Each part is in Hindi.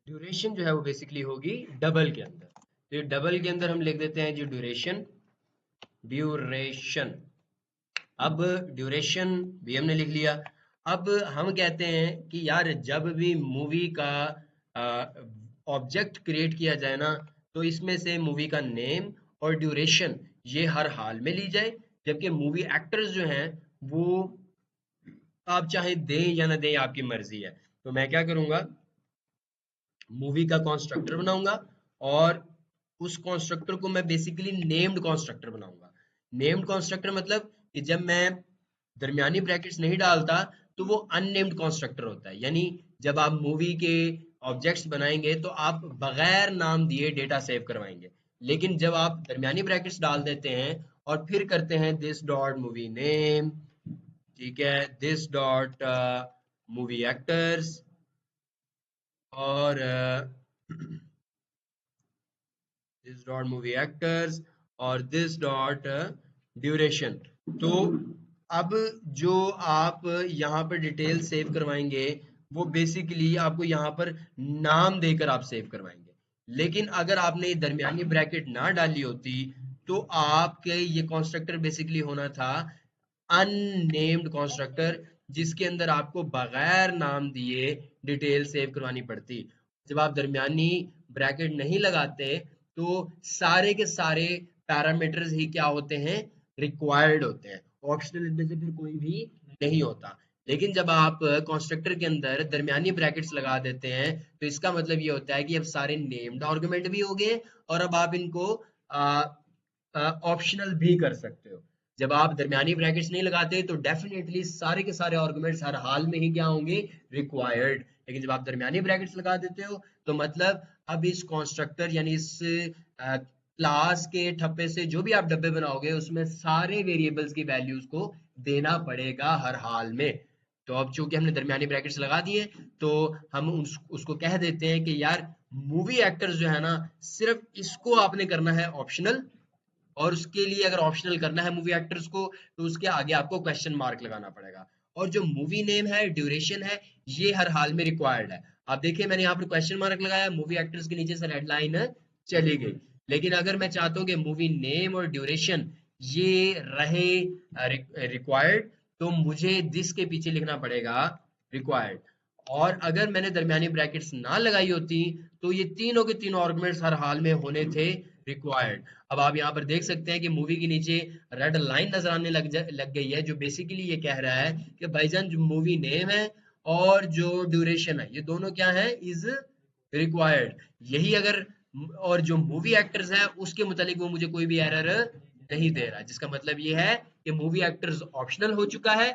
ड्यूरेशन जो है वो बेसिकली होगी डबल के अंदर। तो ये डबल के अंदर हम लिख देते हैं जी ड्यूरेशन। ड्यूरेशन। अब ड्यूरेशन भी हमने लिख लिया। अब हम कहते हैं कि यार जब भी मूवी का ऑब्जेक्ट क्रिएट किया जाए ना, तो इसमें से मूवी का नेम और ड्यूरेशन ये हर हाल में ली जाए। जबकि मूवी एक्टर्स जो हैं वो आप चाहे दें या ना दें, आपकी मर्जी है। तो मैं क्या करूंगा, मूवी का कॉन्स्ट्रक्टर बनाऊंगा और उस कॉन्स्ट्रक्टर को मैं बेसिकली नेम्ड कॉन्स्ट्रक्टर बनाऊंगा। नेम्ड कॉन्स्ट्रक्टर मतलब कि जब मैं दरमियानी ब्रैकेट्स नहीं डालता तो वो अननेम्ड कॉन्स्ट्रक्टर होता है। यानी जब आप मूवी के ऑब्जेक्ट्स बनाएंगे तो आप बगैर नाम दिए डेटा सेव करवाएंगे। लेकिन जब आप दरमियानी ब्रैकेट्स डाल देते हैं और फिर करते हैं दिस डॉट मूवी नेम, ठीक है, दिस डॉट मूवी एक्टर्स और दिस डॉट मूवी एक्टर्स और दिस डॉट ड्यूरेशन। तो अब जो आप यहाँ पर डिटेल सेव करवाएंगे वो बेसिकली आपको यहाँ पर नाम देकर आप सेव करवाएंगे। लेकिन अगर आपने ये दरमियानी ब्रैकेट ना डाली होती तो आपके ये कॉन्स्ट्रक्टर बेसिकली होना था अननेम्ड कॉन्स्ट्रक्टर, जिसके अंदर आपको बगैर नाम दिए डिटेल सेव करवानी पड़ती। जब आप दरमियानी ब्रैकेट नहीं लगाते तो सारे के सारे पैरामीटर्स ही क्या होते हैं, रिक्वायर्ड होते हैं। ऑप्शनल इनमें से फिर कोई भी नहीं होता। लेकिन जब आप कंस्ट्रक्टर के अंदर दरमियानी ब्रैकेट्स लगा देते हैं तो इसका मतलब ये होता है कि अब सारे नेम्ड आर्गुमेंट भी हो गए और अब आप इनको ऑप्शनल भी कर सकते हो। जब आप दरमियानी ब्रैकेट्स नहीं लगाते तो डेफिनेटली सारे के सारे आर्गुमेंट्स हर हाल में ही क्या होंगे, रिक्वायर्ड। लेकिन जब आप दरमियानी ब्रैकेट्स लगा देते हो तो मतलब अब इस कॉन्स्ट्रक्टर यानी इस क्लास के ठप्पे से जो भी आप डब्बे बनाओगे उसमें सारे वेरिएबल्स की वैल्यूज को देना पड़ेगा हर हाल में। तो अब चूंकि हमने दरमियानी ब्रैकेट्स लगा दिए तो हम उसको कह देते हैं कि यार मूवी एक्टर्स जो है ना, सिर्फ इसको आपने करना है ऑप्शनल। और उसके लिए अगर ऑप्शनल करना है मूवी एक्टर्स को तो उसके आगे आपको क्वेश्चन मार्क लगाना पड़ेगा। और जो मूवी नेम है, ड्यूरेशन है, ये हर हाल में रिक्वायर्ड है। आप देखिए मैंने यहाँ पर क्वेश्चन मार्क लगाया, मूवी एक्टर्स के नीचे से रेड लाइन चली गई। लेकिन अगर मैं चाहता हूँ कि मूवी नेम और ड्यूरेशन ये रहे रिक्वायर्ड तो मुझे दिस के पीछे लिखना पड़ेगा रिक्वायर्ड। और अगर मैंने दरमियानी ब्रैकेट्स ना लगाई होती तो ये तीनों के तीनों आर्गुमेंट्स हर हाल में होने थे रिक्वायर्ड। अब आप यहाँ पर देख सकते हैं कि मूवी के नीचे रेड लाइन नजर आने लग गई है, जो बेसिकली ये कह रहा है कि भाईजान जो मूवी नेम है और जो ड्यूरेशन है ये दोनों क्या है, इज रिक्वायर्ड। यही अगर और जो मूवी एक्टर्स है उसके मुतालिक वो मुझे कोई भी एरर नहीं दे रहा, जिसका मतलब ये है कि मूवी एक्टर्स ऑप्शनल हो चुका है।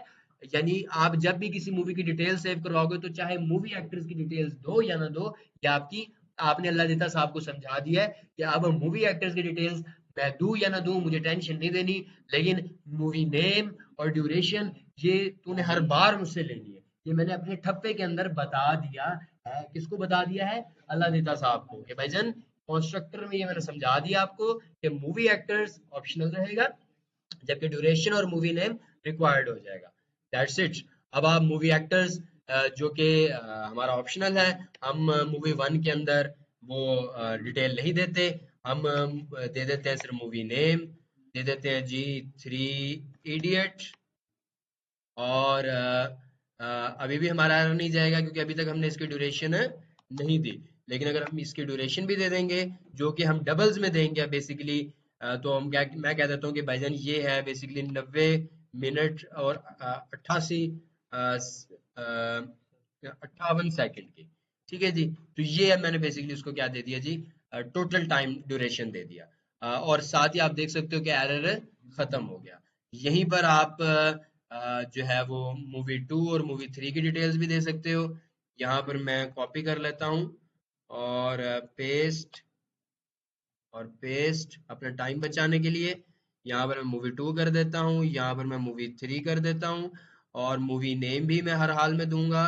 यानी आप जब भी किसी मूवी की डिटेल सेव करवाओगे तो चाहे मूवी एक्टर्स की डिटेल्स दो या ना दो, या आपकी आपने अल्लाह देता साहब को समझा दिया है कि अब मूवी एक्टर्स की डिटेल्स मैं दूं या ना दूं मुझे टेंशन नहीं देनी, लेकिन मूवी नेम और ड्यूरेशन ये तूने हर बार मुझसे लेनी है। ये मैंने अपने ठप्पे के अंदर बता दिया है। किसको बता दिया है, अल्लाह देता साहब को, कि भाईजान कॉन्स्ट्रक्टर में ये मैंने समझा दिया आपको कि मूवी एक्टर्स ऑप्शनल रहेगा जबकि ड्यूरेशन और मूवी नेम रिक्वायर्ड हो जाएगा। That's it. अब आप मूवी एक्टर्स जो कि हमारा ऑप्शनल है, हम मूवी वन के अंदर वो डिटेल नहीं देते। हम दे देते हैं सिर्फ मूवी नेम, दे देते हैं जी थ्री इडियट। और अभी भी हमारा error नहीं जाएगा क्योंकि अभी तक हमने इसकी ड्यूरेशन नहीं दी। लेकिन अगर हम इसकी ड्यूरेशन भी दे देंगे जो कि हम डबल्स में देंगे बेसिकली, तो हम क्या, मैं कह देता हूँ कि भाईजान ये है बेसिकली 90 मिनट और 88 58 सेकंड की। ठीक है जी। तो ये है मैंने बेसिकली उसको क्या दे दिया जी, टोटल टाइम ड्यूरेशन दे दिया। और साथ ही आप देख सकते हो कि एरर खत्म हो गया। यहीं पर आप जो है वो मूवी टू और मूवी थ्री की डिटेल्स भी दे सकते हो। यहाँ पर मैं कॉपी कर लेता हूँ और पेस्ट और पेस्ट अपना टाइम बचाने के लिए। यहाँ पर मैं मूवी टू कर देता हूँ, यहाँ पर मैं मूवी थ्री कर देता हूँ और मूवी नेम भी मैं हर हाल में दूंगा।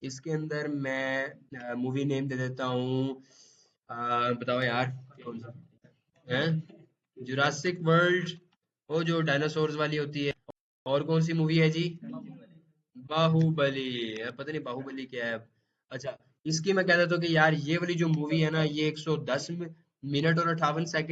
इसके अंदर मैं मूवी नेम दे देता हूँ, बताओ यार कौन सा है, जुरासिक वर्ल्ड, वो जो डायनासोर्स वाली होती है। और कौन सी मूवी है जी, बाहुबली। यार पता नहीं बाहुबली क्या है। अच्छा, इसकी मैं कह देता हूँ कि यार ये वाली जो मूवी है ना ये 110 मिनट और 58 सेकंड